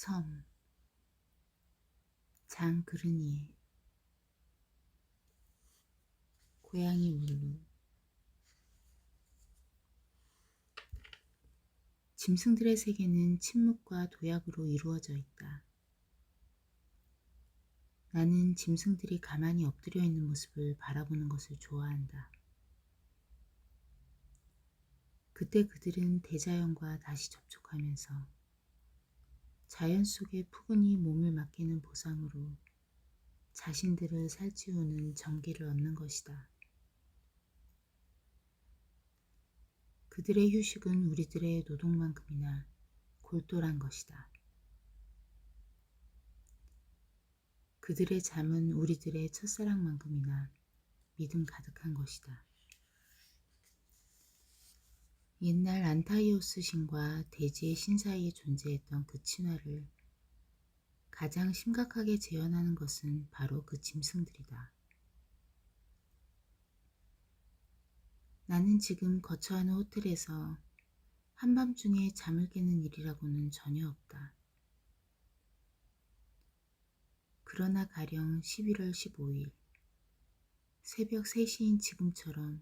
섬, 장그르니에, 고양이 물루. 짐승들의 세계는 침묵과 도약으로 이루어져 있다. 나는 짐승들이 가만히 엎드려 있는 모습을 바라보는 것을 좋아한다. 그때 그들은 대자연과 다시 접촉하면서 자연 속에 푸근히 몸을 맡기는 보상으로 자신들을 살찌우는 정기를 얻는 것이다. 그들의 휴식은 우리들의 노동만큼이나 골똘한 것이다. 그들의 잠은 우리들의 첫사랑만큼이나 믿음 가득한 것이다. 옛날 안타이오스 신과 대지의 신 사이에 존재했던 그 친화를 가장 심각하게 재현하는 것은 바로 그 짐승들이다. 나는 지금 거처하는 호텔에서 한밤중에 잠을 깨는 일이라고는 전혀 없다. 그러나 가령 11월 15일 새벽 3시인 지금처럼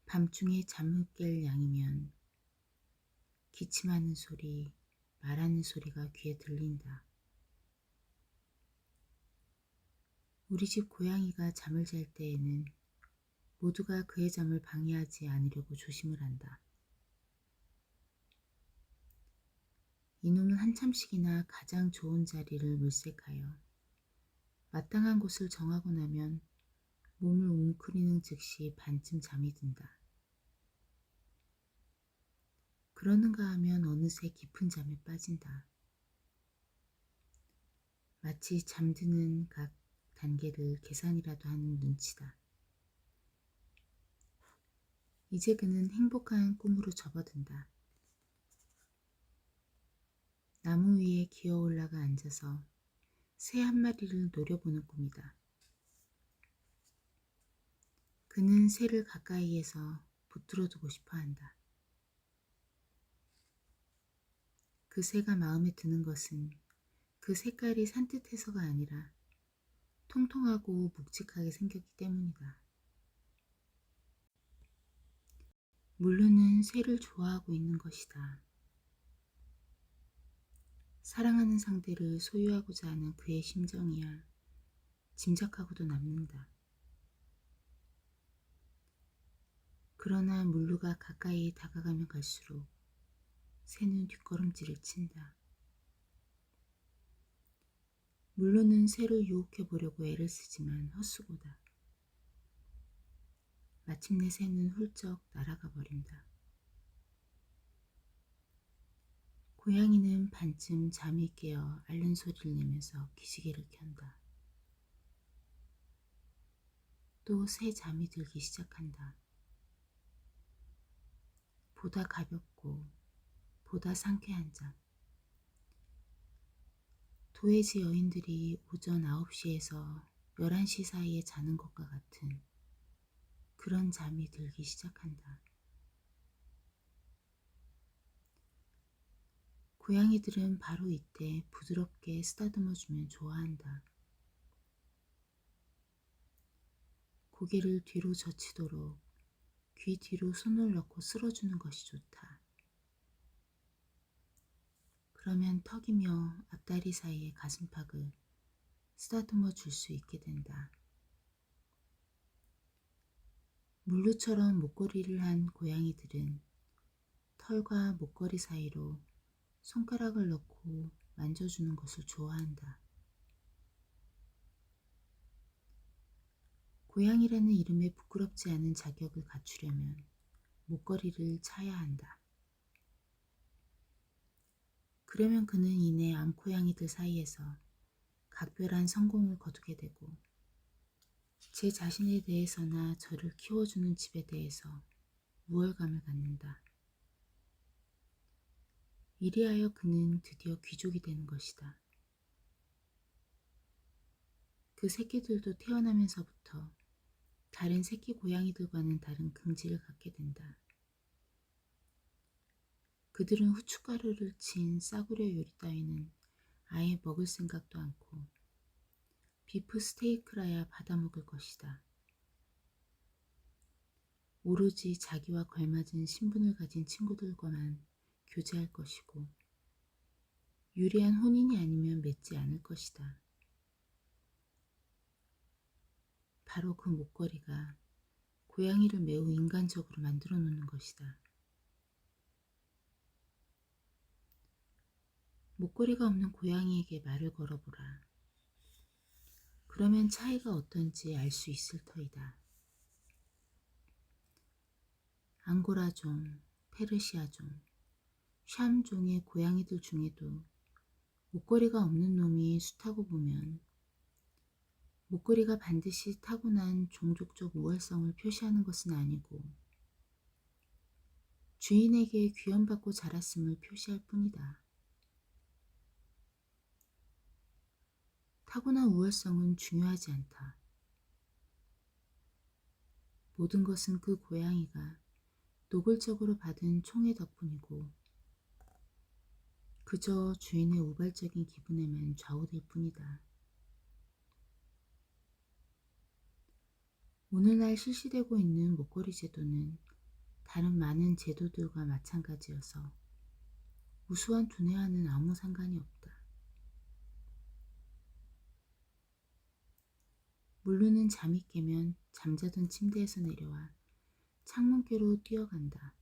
밤중에 잠을 깰 양이면 기침하는 소리, 말하는 소리가 귀에 들린다. 우리 집 고양이가 잠을 잘 때에는 모두가 그의 잠을 방해하지 않으려고 조심을 한다. 이놈은 한참씩이나 가장 좋은 자리를 물색하여 마땅한 곳을 정하고 나면 몸을 웅크리는 즉시 반쯤 잠이 든다. 그러는가 하면 어느새 깊은 잠에 빠진다. 마치 잠드는 각 단계를 계산이라도 하는 눈치다. 이제 그는 행복한 꿈으로 접어든다. 나무 위에 기어 올라가 앉아서 새 한 마리를 노려보는 꿈이다. 그는 새를 가까이에서 붙들어 두고 싶어 한다. 그 새가 마음에 드는 것은 그 색깔이 산뜻해서가 아니라 통통하고 묵직하게 생겼기 때문이다. 물루는 새를 좋아하고 있는 것이다. 사랑하는 상대를 소유하고자 하는 그의 심정이야 짐작하고도 남는다. 그러나 물루가 가까이 다가가면 갈수록 새는 뒷걸음질을 친다. 물루는 새를 유혹해 보려고 애를 쓰지만 헛수고다. 마침내 새는 훌쩍 날아가 버린다. 고양이는 반쯤 잠이 깨어 앓는 소리를 내면서 기지개를 켠다. 또 새 잠이 들기 시작한다. 보다 가볍고 보다 상쾌한 잠. 도해지 여인들이 오전 9시에서 11시 사이에 자는 것과 같은 그런 잠이 들기 시작한다. 고양이들은 바로 이때 부드럽게 쓰다듬어주면 좋아한다. 고개를 뒤로 젖히도록 귀 뒤로 손을 넣고 쓸어주는 것이 좋다. 그러면 턱이며 앞다리 사이의 가슴팍을 쓰다듬어 줄 수 있게 된다. 물루처럼 목걸이를 한 고양이들은 털과 목걸이 사이로 손가락을 넣고 만져주는 것을 좋아한다. 고양이라는 이름에 부끄럽지 않은 자격을 갖추려면 목걸이를 차야 한다. 그러면 그는 이내 암고양이들 사이에서 각별한 성공을 거두게 되고 제 자신에 대해서나 저를 키워주는 집에 대해서 우월감을 갖는다. 이리하여 그는 드디어 귀족이 되는 것이다. 그 새끼들도 태어나면서부터 다른 새끼 고양이들과는 다른 긍지를 갖게 된다. 그들은 후춧가루를 친 싸구려 요리 따위는 아예 먹을 생각도 않고 비프 스테이크라야 받아먹을 것이다. 오로지 자기와 걸맞은 신분을 가진 친구들과만 교제할 것이고 유리한 혼인이 아니면 맺지 않을 것이다. 바로 그 목걸이가 고양이를 매우 인간적으로 만들어 놓는 것이다. 목걸이가 없는 고양이에게 말을 걸어보라. 그러면 차이가 어떤지 알 수 있을 터이다. 앙고라종, 페르시아종, 샴종의 고양이들 중에도 목걸이가 없는 놈이 숱하고 보면 목걸이가 반드시 타고난 종족적 우월성을 표시하는 것은 아니고 주인에게 귀염받고 자랐음을 표시할 뿐이다. 타고난 우월성은 중요하지 않다. 모든 것은 그 고양이가 노골적으로 받은 총애 덕분이고 그저 주인의 우발적인 기분에만 좌우될 뿐이다. 오늘날 실시되고 있는 목걸이 제도는 다른 많은 제도들과 마찬가지여서 우수한 두뇌와는 아무 상관이 없다. 물루는 잠이 깨면 잠자던 침대에서 내려와 창문께로 뛰어간다.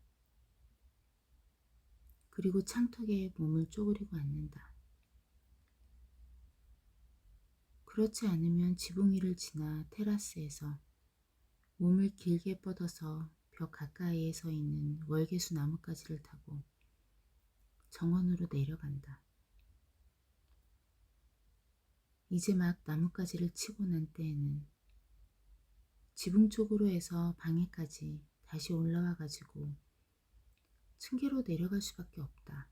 그리고 창턱에 몸을 쪼그리고 앉는다. 그렇지 않으면 지붕 위를 지나 테라스에서 몸을 길게 뻗어서 벽 가까이에 서 있는 월계수 나뭇가지를 타고 정원으로 내려간다. 이제 막 나뭇가지를 치고 난 때에는 지붕 쪽으로 해서 방에까지 다시 올라와 가지고 층계로 내려갈 수밖에 없다.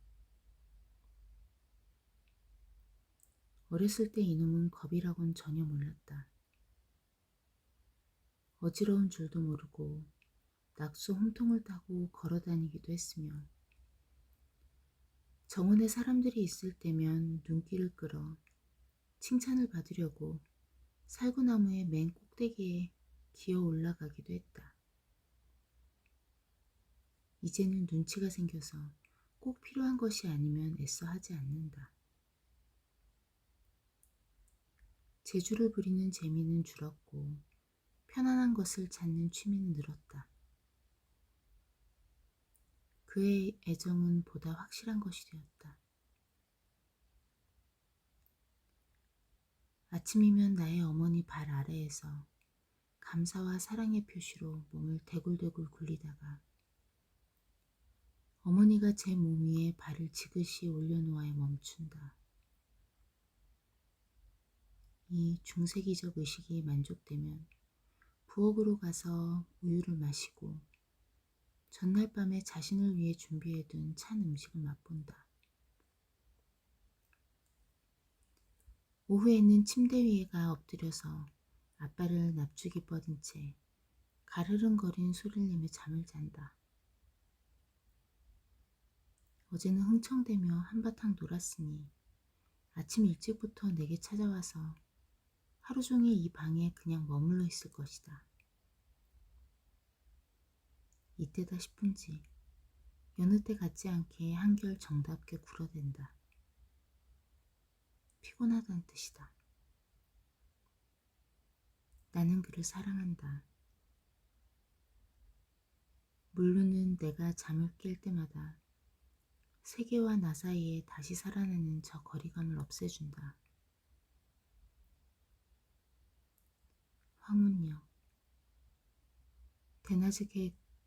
어렸을 때 이놈은 겁이라곤 전혀 몰랐다. 어지러운 줄도 모르고 낙수 홈통을 타고 걸어 다니기도 했으며 정원에 사람들이 있을 때면 눈길을 끌어 칭찬을 받으려고 살구나무의 맨 꼭대기에 기어 올라가기도 했다. 이제는 눈치가 생겨서 꼭 필요한 것이 아니면 애써 하지 않는다. 재주를 부리는 재미는 줄었고 편안한 것을 찾는 취미는 늘었다. 그의 애정은 보다 확실한 것이 되었다. 아침이면 나의 어머니 발 아래에서 감사와 사랑의 표시로 몸을 대굴대굴 굴리다가 어머니가 제 몸 위에 발을 지그시 올려놓아야 멈춘다. 이 중세기적 의식이 만족되면 부엌으로 가서 우유를 마시고 전날 밤에 자신을 위해 준비해둔 찬 음식을 맛본다. 오후에는 침대 위에가 엎드려서 아빠를 납죽이 뻗은 채 가르릉거리는 소리를 내며 잠을 잔다. 어제는 흥청대며 한바탕 놀았으니 아침 일찍부터 내게 찾아와서 하루 종일 이 방에 그냥 머물러 있을 것이다. 이때다 싶은지 여느 때 같지 않게 한결 정답게 굴어댄다. 피곤하다는 뜻이다. 나는 그를 사랑한다. 물루는 내가 잠을 깰 때마다 세계와 나 사이에 다시 살아나는 저 거리감을 없애준다. 황혼역. 대낮에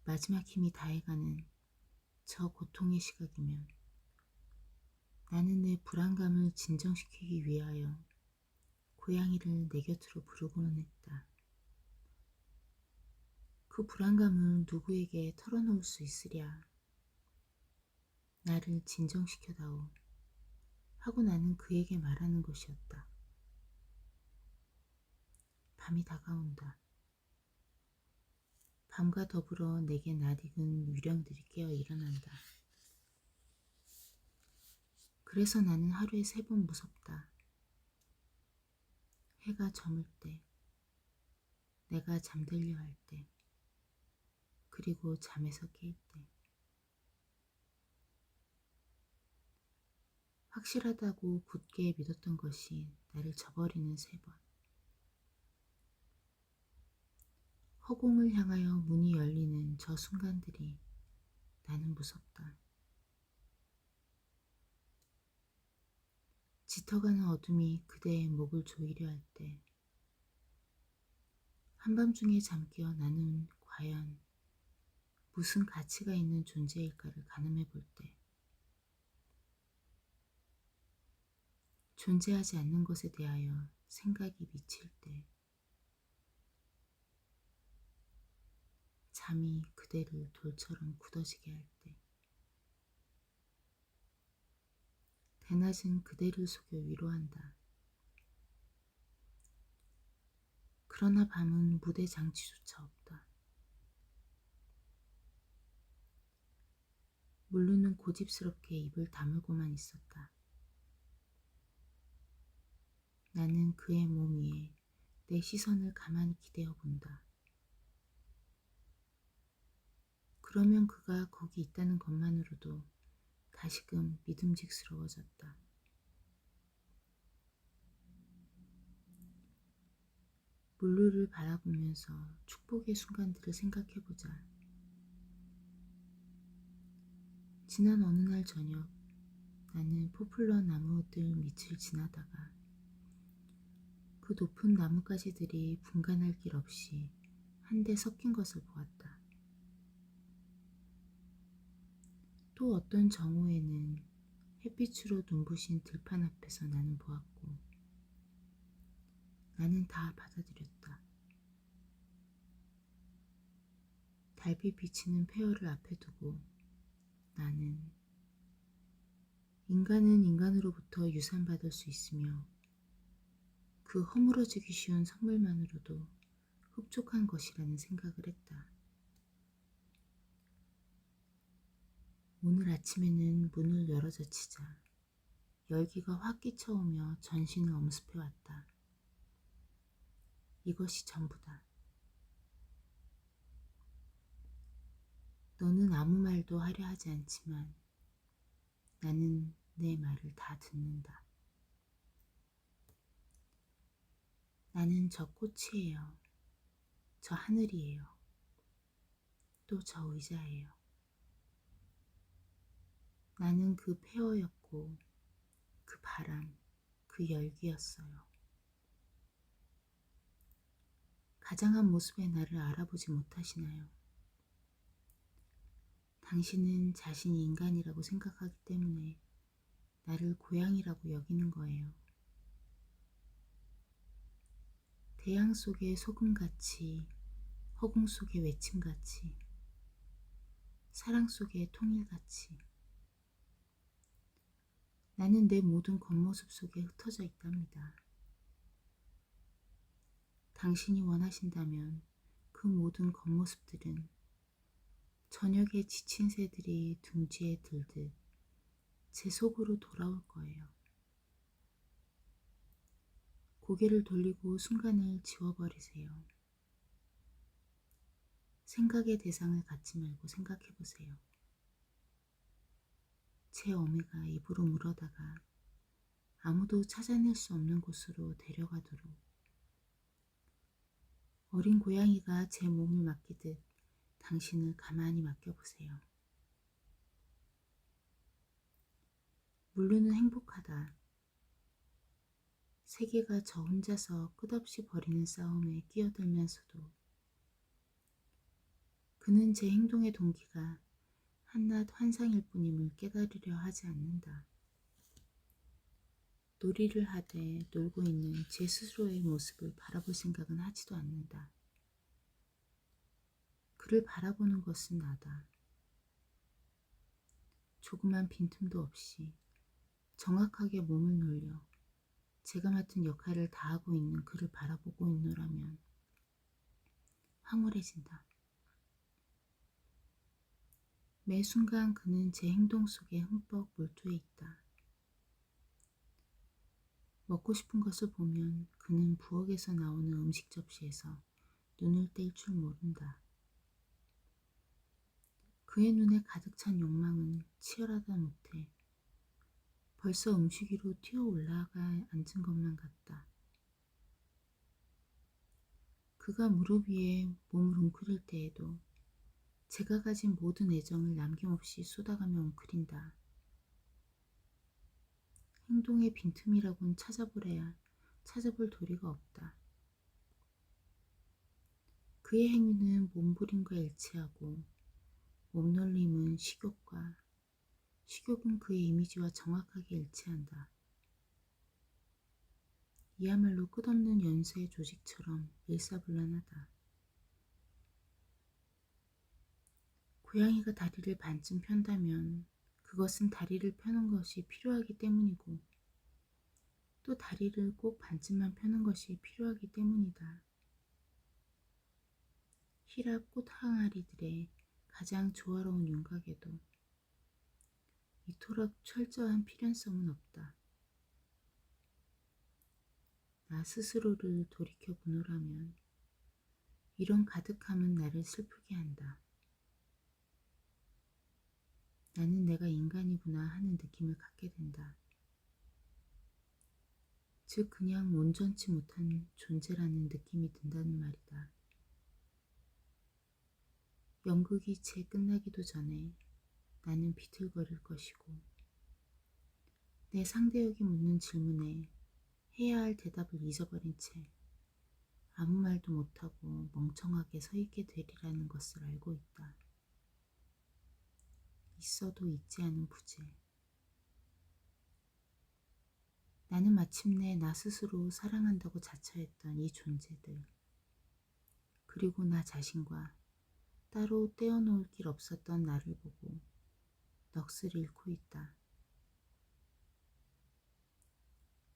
마지막 힘이 다해가는 저 고통의 시각이면 나는 내 불안감을 진정시키기 위하여 고양이를 내 곁으로 부르고는 했다. 그 불안감을 누구에게 털어놓을 수 있으랴. 나를 진정시켜다오 하고 나는 그에게 말하는 것이었다. 밤이 다가온다. 밤과 더불어 내게 낯익은 유령들이 깨어 일어난다. 그래서 나는 하루에 3번 무섭다. 해가 저물 때, 내가 잠들려 할 때, 그리고 잠에서 깰 때. 확실하다고 굳게 믿었던 것이 나를 저버리는 3번. 허공을 향하여 문이 열리는 저 순간들이 나는 무섭다. 짙어가는 어둠이 그대의 목을 조이려 할 때, 한밤중에 잠깨어 나는 과연 무슨 가치가 있는 존재일까를 가늠해 볼 때, 존재하지 않는 것에 대하여 생각이 미칠 때, 잠이 그대를 돌처럼 굳어지게 할 때, 대낮은 그대를 속여 위로한다. 그러나 밤은 무대 장치조차 없다. 물루는 고집스럽게 입을 다물고만 있었다. 나는 그의 몸 위에 내 시선을 가만히 기대어 본다. 그러면 그가 거기 있다는 것만으로도 다시금 믿음직스러워졌다. 물루를 바라보면서 축복의 순간들을 생각해보자. 지난 어느 날 저녁, 나는 포플러 나무들 밑을 지나다가 그 높은 나뭇가지들이 분간할 길 없이 한데 섞인 것을 보았다. 또 어떤 정오에는 햇빛으로 눈부신 들판 앞에서 나는 보았고, 나는 다 받아들였다. 달빛 비치는 폐허를 앞에 두고 나는 인간은 인간으로부터 유산받을 수 있으며 그 허물어지기 쉬운 선물만으로도 흡족한 것이라는 생각을 했다. 오늘 아침에는 문을 열어젖히자 열기가 확 끼쳐오며 전신을 엄습해왔다. 이것이 전부다. 너는 아무 말도 하려 하지 않지만 나는 내 말을 다 듣는다. 나는 저 꽃이에요. 저 하늘이에요. 또 저 의자예요. 나는 그 폐허였고 그 바람, 그 열기였어요. 가장한 모습의 나를 알아보지 못하시나요? 당신은 자신이 인간이라고 생각하기 때문에 나를 고양이라고 여기는 거예요. 태양 속의 소금같이, 허공 속의 외침같이, 사랑 속의 통일같이 나는 내 모든 겉모습 속에 흩어져 있답니다. 당신이 원하신다면 그 모든 겉모습들은 저녁에 지친 새들이 둥지에 들듯 제 속으로 돌아올 거예요. 고개를 돌리고 순간을 지워버리세요. 생각의 대상을 갖지 말고 생각해보세요. 제 어미가 입으로 물어다가 아무도 찾아낼 수 없는 곳으로 데려가도록 어린 고양이가 제 몸을 맡기듯 당신을 가만히 맡겨보세요. 물루는 행복하다. 세계가 저 혼자서 끝없이 벌이는 싸움에 끼어들면서도 그는 제 행동의 동기가 한낱 환상일 뿐임을 깨달으려 하지 않는다. 놀이를 하되 놀고 있는 제 스스로의 모습을 바라볼 생각은 하지도 않는다. 그를 바라보는 것은 나다. 조그만 빈틈도 없이 정확하게 몸을 놀려 제가 맡은 역할을 다하고 있는 그를 바라보고 있노라면 황홀해진다. 매 순간 그는 제 행동 속에 흠뻑 몰두해 있다. 먹고 싶은 것을 보면 그는 부엌에서 나오는 음식 접시에서 눈을 뗄 줄 모른다. 그의 눈에 가득 찬 욕망은 치열하다 못해 벌써 음식 위로 튀어 올라가 앉은 것만 같다. 그가 무릎 위에 몸을 웅크릴 때에도 제가 가진 모든 애정을 남김없이 쏟아가며 웅크린다. 행동의 빈틈이라곤 찾아보래야 찾아볼 도리가 없다. 그의 행위는 몸부림과 일치하고 몸놀림은 식욕과 식욕은 그의 이미지와 정확하게 일치한다. 이야말로 끝없는 연쇄 조직처럼 일사불란하다. 고양이가 다리를 반쯤 편다면 그것은 다리를 펴는 것이 필요하기 때문이고 또 다리를 꼭 반쯤만 펴는 것이 필요하기 때문이다. 히랍 꽃항아리들의 가장 조화로운 윤곽에도 이토록 철저한 필연성은 없다. 나 스스로를 돌이켜 보노라면 이런 가득함은 나를 슬프게 한다. 나는 내가 인간이구나 하는 느낌을 갖게 된다. 즉 그냥 온전치 못한 존재라는 느낌이 든다는 말이다. 연극이 채 끝나기도 전에 나는 비틀거릴 것이고 내 상대역이 묻는 질문에 해야 할 대답을 잊어버린 채 아무 말도 못하고 멍청하게 서 있게 되리라는 것을 알고 있다. 있어도 있지 않은 부재. 나는 마침내 나 스스로 사랑한다고 자처했던 이 존재들, 그리고 나 자신과 따로 떼어놓을 길 없었던 나를 보고 넋을 잃고 있다.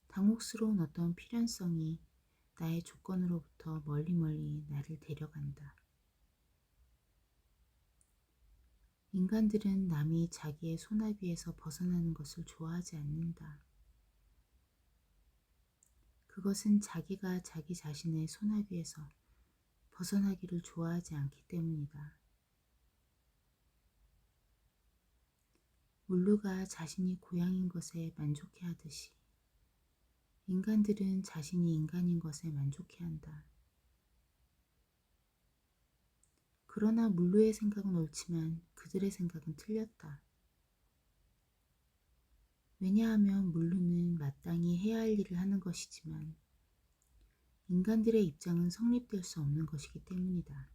당혹스러운 어떤 필연성이 나의 조건으로부터 멀리 나를 데려간다. 인간들은 남이 자기의 손아귀에서 벗어나는 것을 좋아하지 않는다. 그것은 자기가 자기 자신의 손아귀에서 벗어나기를 좋아하지 않기 때문이다. 물루가 자신이 고양인 것에 만족해하듯이 인간들은 자신이 인간인 것에 만족해한다. 그러나 물루의 생각은 옳지만 그들의 생각은 틀렸다. 왜냐하면 물루는 마땅히 해야 할 일을 하는 것이지만 인간들의 입장은 성립될 수 없는 것이기 때문이다.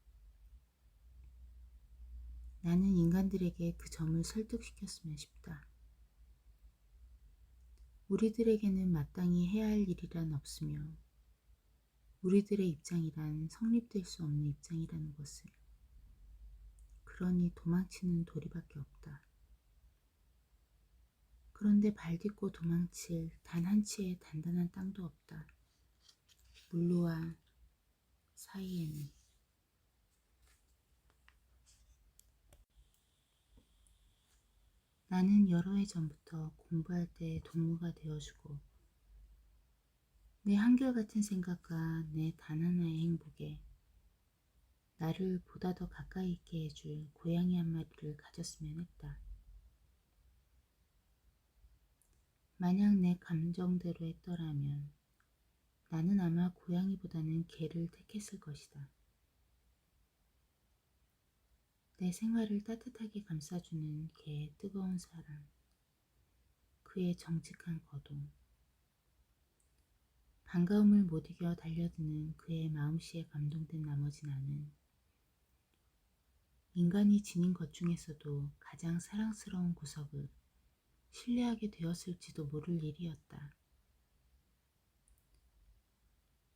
나는 인간들에게 그 점을 설득시켰으면 싶다. 우리들에게는 마땅히 해야 할 일이란 없으며 우리들의 입장이란 성립될 수 없는 입장이라는 것을. 그러니 도망치는 도리밖에 없다. 그런데 발딛고 도망칠 단 한 치의 단단한 땅도 없다. 물루와 사이에는. 나는 여러 해 전부터 공부할 때 동무가 되어주고 내 한결같은 생각과 내 단 하나의 행복에 나를 보다 더 가까이 있게 해줄 고양이 한 마리를 가졌으면 했다. 만약 내 감정대로 했더라면 나는 아마 고양이보다는 개를 택했을 것이다. 내 생활을 따뜻하게 감싸주는 개의 뜨거운 사랑, 그의 정직한 거동, 반가움을 못 이겨 달려드는 그의 마음씨에 감동된 나머지 나는 인간이 지닌 것 중에서도 가장 사랑스러운 구석을 신뢰하게 되었을지도 모를 일이었다.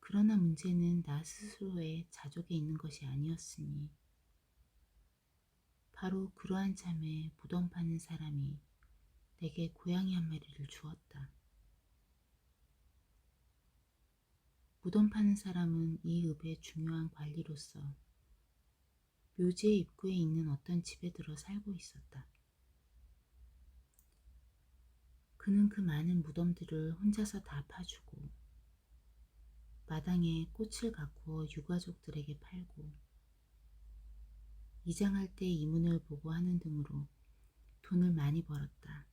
그러나 문제는 나 스스로의 자족에 있는 것이 아니었으니 바로 그러한 참에 무덤 파는 사람이 내게 고양이 한 마리를 주었다. 무덤 파는 사람은 이 읍의 중요한 관리로서 묘지의 입구에 있는 어떤 집에 들어 살고 있었다. 그는 그 많은 무덤들을 혼자서 다 파주고 마당에 꽃을 가꾸어 유가족들에게 팔고 이장할 때 이문을 보고 하는 등으로 돈을 많이 벌었다.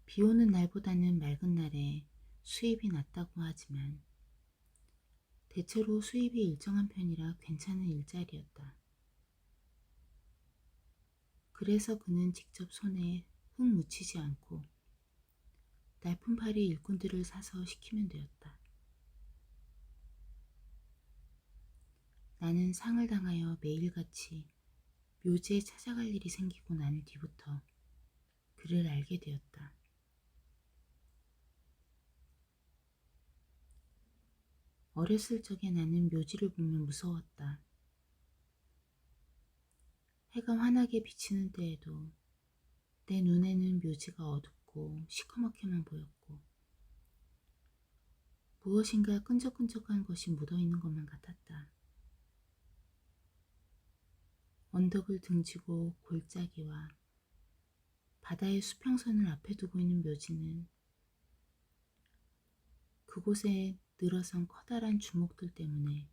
비 오는 날보다는 맑은 날에 수입이 낮다고 하지만 대체로 수입이 일정한 편이라 괜찮은 일자리였다. 그래서 그는 직접 손에 흙 묻히지 않고 날품팔이 일꾼들을 사서 시키면 되었다. 나는 상을 당하여 매일같이 묘지에 찾아갈 일이 생기고 난 뒤부터 그를 알게 되었다. 어렸을 적에 나는 묘지를 보면 무서웠다. 해가 환하게 비치는 때에도 내 눈에는 묘지가 어둡고 시커멓게만 보였고 무엇인가 끈적끈적한 것이 묻어있는 것만 같았다. 언덕을 등지고 골짜기와 바다의 수평선을 앞에 두고 있는 묘지는 그곳에 늘어선 커다란 주목들 때문에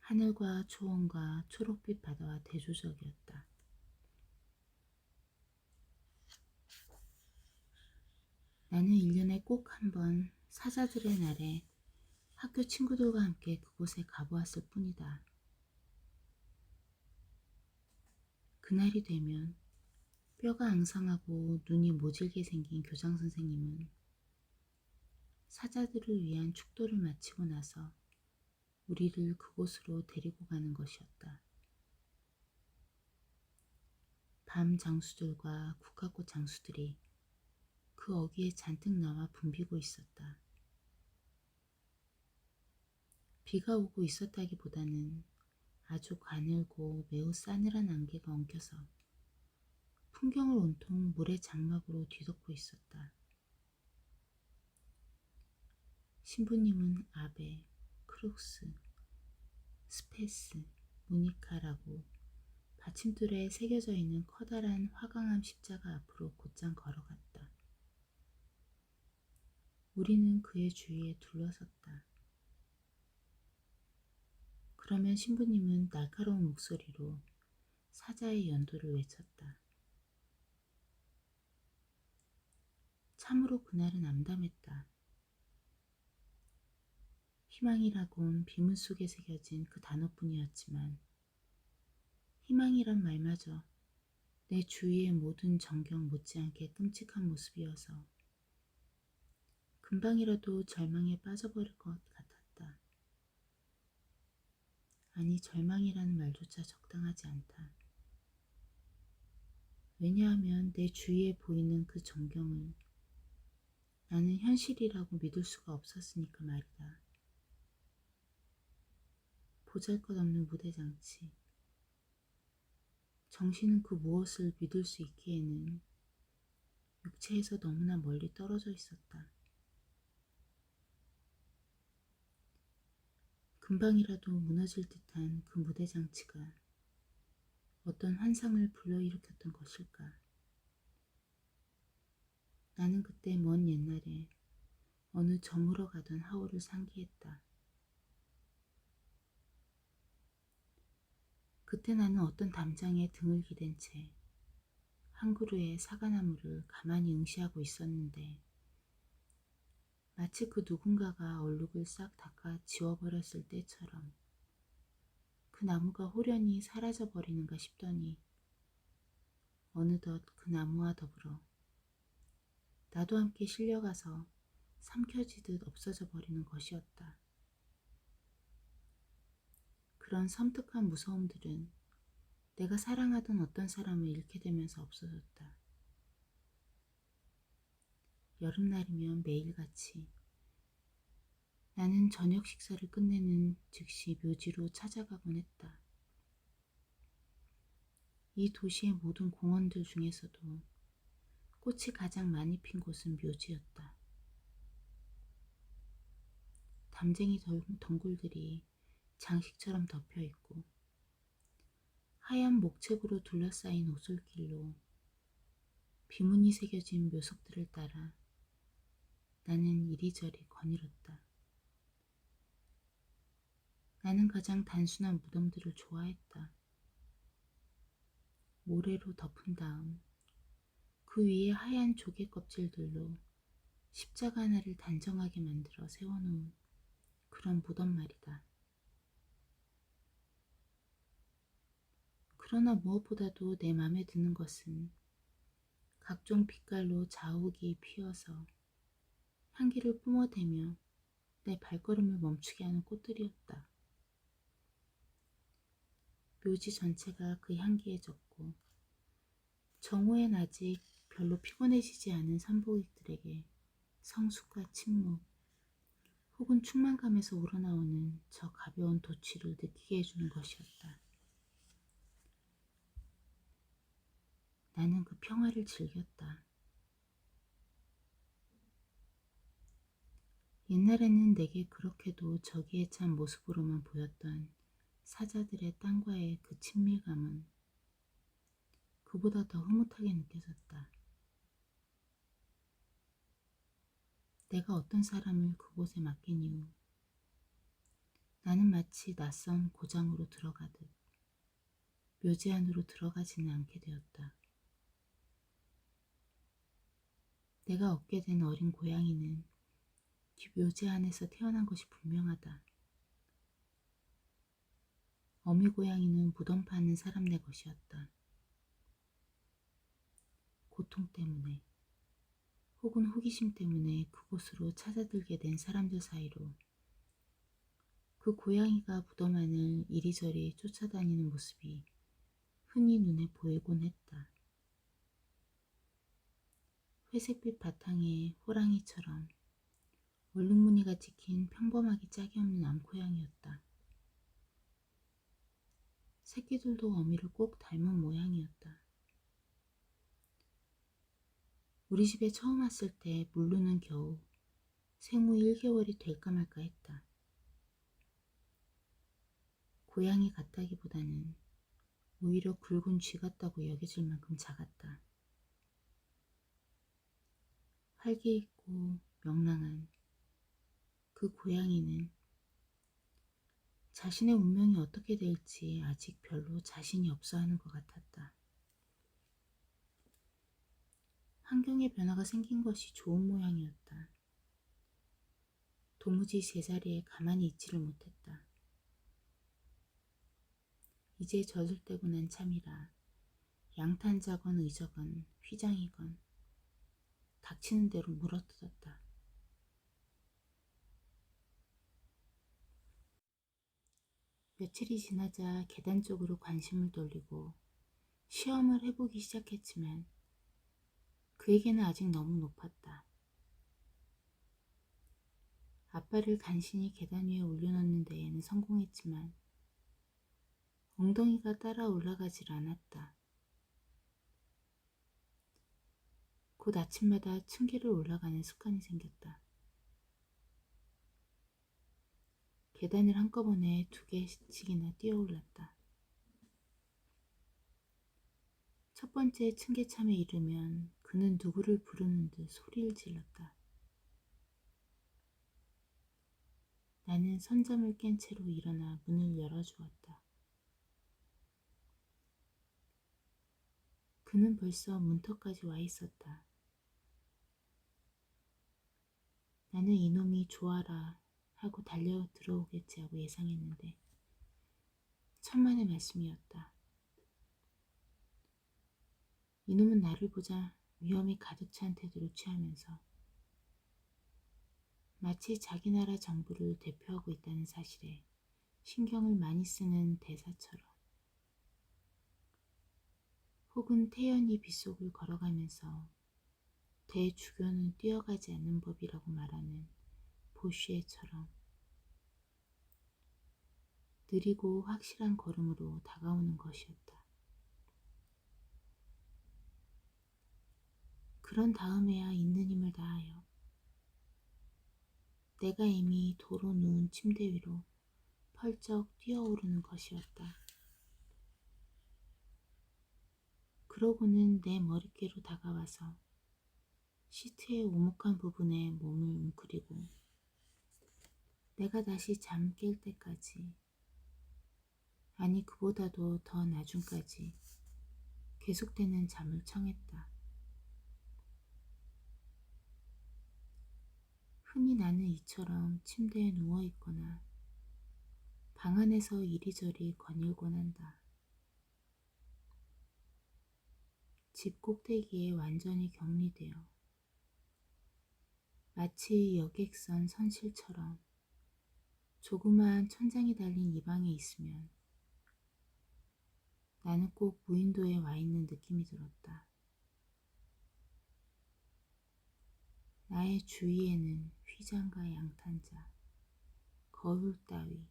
하늘과 초원과 초록빛 바다와 대조적이었다. 나는 1년에 꼭 한 번 사자들의 날에 학교 친구들과 함께 그곳에 가보았을 뿐이다. 그날이 되면 뼈가 앙상하고 눈이 모질게 생긴 교장 선생님은 사자들을 위한 축도를 마치고 나서 우리를 그곳으로 데리고 가는 것이었다. 밤 장수들과 국화꽃 장수들이 그 어귀에 잔뜩 나와 붐비고 있었다. 비가 오고 있었다기보다는 아주 가늘고 매우 싸늘한 안개가 엉켜서 풍경을 온통 물의 장막으로 뒤덮고 있었다. 신부님은 아베, 크룩스, 스페스, 무니카라고 받침돌에 새겨져 있는 커다란 화강암 십자가 앞으로 곧장 걸어갔다. 우리는 그의 주위에 둘러섰다. 그러면 신부님은 날카로운 목소리로 사자의 연도를 외쳤다. 참으로 그날은 암담했다. 희망이라곤 비문 속에 새겨진 그 단어뿐이었지만 희망이란 말마저 내 주위의 모든 전경 못지않게 끔찍한 모습이어서 금방이라도 절망에 빠져버릴 것 같았다. 아니, 절망이라는 말조차 적당하지 않다. 왜냐하면 내 주위에 보이는 그 전경을 나는 현실이라고 믿을 수가 없었으니까 말이다. 보잘것없는 무대장치. 정신은 그 무엇을 믿을 수 있기에는 육체에서 너무나 멀리 떨어져 있었다. 금방이라도 무너질 듯한 그 무대장치가 어떤 환상을 불러일으켰던 것일까? 나는 그때 먼 옛날에 어느 저물어 가던 하오를 상기했다. 그때 나는 어떤 담장에 등을 기댄 채 한 그루의 사과나무를 가만히 응시하고 있었는데 마치 그 누군가가 얼룩을 싹 닦아 지워버렸을 때처럼 그 나무가 호련히 사라져버리는가 싶더니 어느덧 그 나무와 더불어 나도 함께 실려가서 삼켜지듯 없어져 버리는 것이었다. 그런 섬뜩한 무서움들은 내가 사랑하던 어떤 사람을 잃게 되면서 없어졌다. 여름날이면 매일같이 나는 저녁 식사를 끝내는 즉시 묘지로 찾아가곤 했다. 이 도시의 모든 공원들 중에서도 꽃이 가장 많이 핀 곳은 묘지였다. 담쟁이 덩굴들이 장식처럼 덮여있고 하얀 목책으로 둘러싸인 오솔길로 비문이 새겨진 묘석들을 따라 나는 이리저리 거닐었다. 나는 가장 단순한 무덤들을 좋아했다. 모래로 덮은 다음 그 위에 하얀 조개 껍질들로 십자가 하나를 단정하게 만들어 세워놓은 그런 무덤 말이다. 그러나 무엇보다도 내 맘에 드는 것은 각종 빛깔로 자욱이 피어서 향기를 뿜어대며 내 발걸음을 멈추게 하는 꽃들이었다. 묘지 전체가 그 향기에 젖고 정오엔 아직 별로 피곤해지지 않은 산보객들에게 성숙과 침묵 혹은 충만감에서 우러나오는 저 가벼운 도취를 느끼게 해주는 것이었다. 나는 그 평화를 즐겼다. 옛날에는 내게 그렇게도 저기에 찬 모습으로만 보였던 사자들의 땅과의 그 친밀감은 그보다 더 흐뭇하게 느껴졌다. 내가 어떤 사람을 그곳에 맡긴 이후 나는 마치 낯선 고장으로 들어가듯 묘지 안으로 들어가지는 않게 되었다. 내가 얻게 된 어린 고양이는 묘지 안에서 태어난 것이 분명하다. 어미 고양이는 무덤 파는 사람네 것이었다. 고통 때문에 혹은 호기심 때문에 그곳으로 찾아들게 된 사람들 사이로 그 고양이가 무덤 안을 이리저리 쫓아다니는 모습이 흔히 눈에 보이곤 했다. 회색빛 바탕에 호랑이처럼 얼룩무늬가 찍힌 평범하기 짝이 없는 암고양이였다. 새끼들도 어미를 꼭 닮은 모양이었다. 우리 집에 처음 왔을 때 물루는 겨우 생후 1개월이 될까 말까 했다. 고양이 같다기보다는 오히려 굵은 쥐 같다고 여겨질 만큼 작았다. 활기 있고 명랑한 그 고양이는 자신의 운명이 어떻게 될지 아직 별로 자신이 없어 하는 것 같았다. 환경의 변화가 생긴 것이 좋은 모양이었다. 도무지 제자리에 가만히 있지를 못했다. 이제 젖을 떼고 난 참이라 양탄자건 의저건 휘장이건 닥치는 대로 물어뜯었다. 며칠이 지나자 계단 쪽으로 관심을 돌리고 시험을 해보기 시작했지만 그에게는 아직 너무 높았다. 앞발을 간신히 계단 위에 올려놓는 데에는 성공했지만 엉덩이가 따라 올라가질 않았다. 곧 아침마다 층계를 올라가는 습관이 생겼다. 계단을 한꺼번에 2개씩이나 뛰어올랐다. 첫 번째 층계참에 이르면 그는 누구를 부르는 듯 소리를 질렀다. 나는 선잠을 깬 채로 일어나 문을 열어주었다. 그는 벌써 문턱까지 와 있었다. 나는 이놈이 좋아라 하고 달려 들어오겠지 하고 예상했는데 천만의 말씀이었다. 이놈은 나를 보자 위험이 가득 찬 태도를 취하면서 마치 자기 나라 정부를 대표하고 있다는 사실에 신경을 많이 쓰는 대사처럼 혹은 태연히 빗속을 걸어가면서 대주교는 뛰어가지 않는 법이라고 말하는 보쉬에처럼 느리고 확실한 걸음으로 다가오는 것이었다. 그런 다음에야 있는 힘을 다하여 내가 이미 도로 누운 침대 위로 펄쩍 뛰어오르는 것이었다. 그러고는 내 머릿개로 다가와서 시트의 오목한 부분에 몸을 웅크리고 내가 다시 잠 깰 때까지, 아니 그보다도 더 나중까지 계속되는 잠을 청했다. 흔히 나는 이처럼 침대에 누워있거나 방 안에서 이리저리 거닐곤 한다. 집 꼭대기에 완전히 격리되어 마치 여객선 선실처럼 조그마한 천장이 달린 이 방에 있으면 나는 꼭 무인도에 와 있는 느낌이 들었다. 나의 주위에는 휘장과 양탄자, 거울 따위,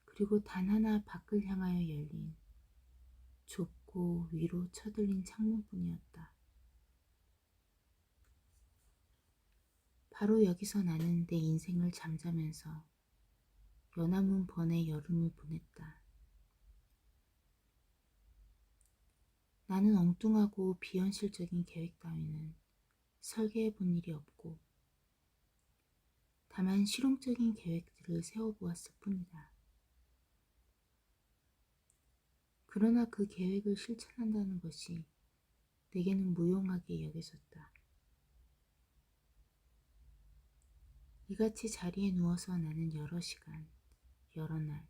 그리고 단 하나 밖을 향하여 열린 좁고 위로 쳐들린 창문뿐이었다. 바로 여기서 나는 내 인생을 잠자면서 연화문 번의 여름을 보냈다. 나는 엉뚱하고 비현실적인 계획 따위는 설계해 본 일이 없고 다만 실용적인 계획들을 세워보았을 뿐이다. 그러나 그 계획을 실천한다는 것이 내게는 무용하게 여겨졌다. 이같이 자리에 누워서 나는 여러 시간, 여러 날,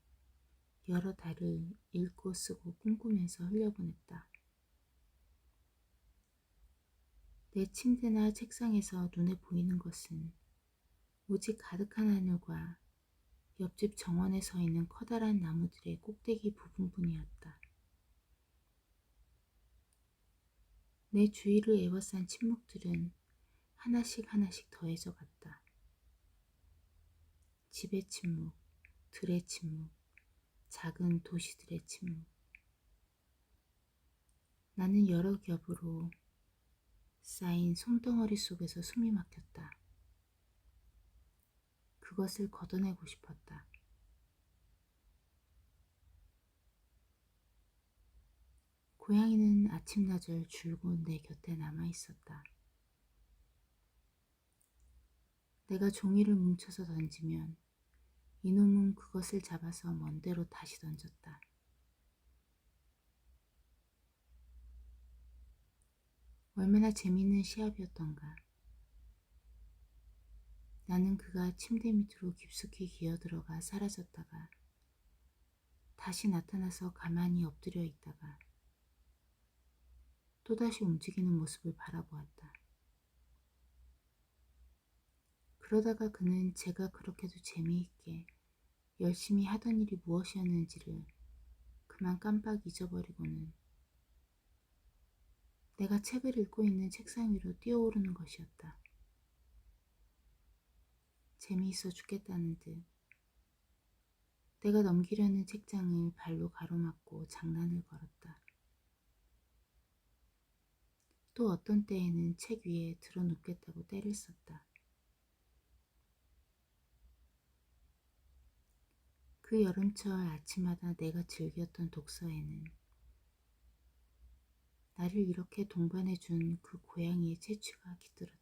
여러 달을 읽고 쓰고 꿈꾸면서 흘려보냈다. 내 침대나 책상에서 눈에 보이는 것은 오직 가득한 하늘과 옆집 정원에 서 있는 커다란 나무들의 꼭대기 부분뿐이었다. 내 주위를 에워싼 침묵들은 하나씩 하나씩 더해져 갔다. 집의 침묵, 들의 침묵, 작은 도시들의 침묵. 나는 여러 겹으로 쌓인 솜덩어리 속에서 숨이 막혔다. 그것을 걷어내고 싶었다. 고양이는 아침나절 줄곧 내 곁에 남아있었다. 내가 종이를 뭉쳐서 던지면 이놈은 그것을 잡아서 먼 데로 다시 던졌다. 얼마나 재미있는 시합이었던가. 나는 그가 침대 밑으로 깊숙이 기어들어가 사라졌다가 다시 나타나서 가만히 엎드려 있다가 또다시 움직이는 모습을 바라보았다. 그러다가 그는 제가 그렇게도 재미있게 열심히 하던 일이 무엇이었는지를 그만 깜빡 잊어버리고는 내가 책을 읽고 있는 책상 위로 뛰어오르는 것이었다. 재미있어 죽겠다는 듯 내가 넘기려는 책장을 발로 가로막고 장난을 걸었다. 또 어떤 때에는 책 위에 들어눕겠다고 떼를 썼다. 그 여름철 아침마다 내가 즐겼던 독서에는 나를 이렇게 동반해준 그 고양이의 채취가 깃들었다.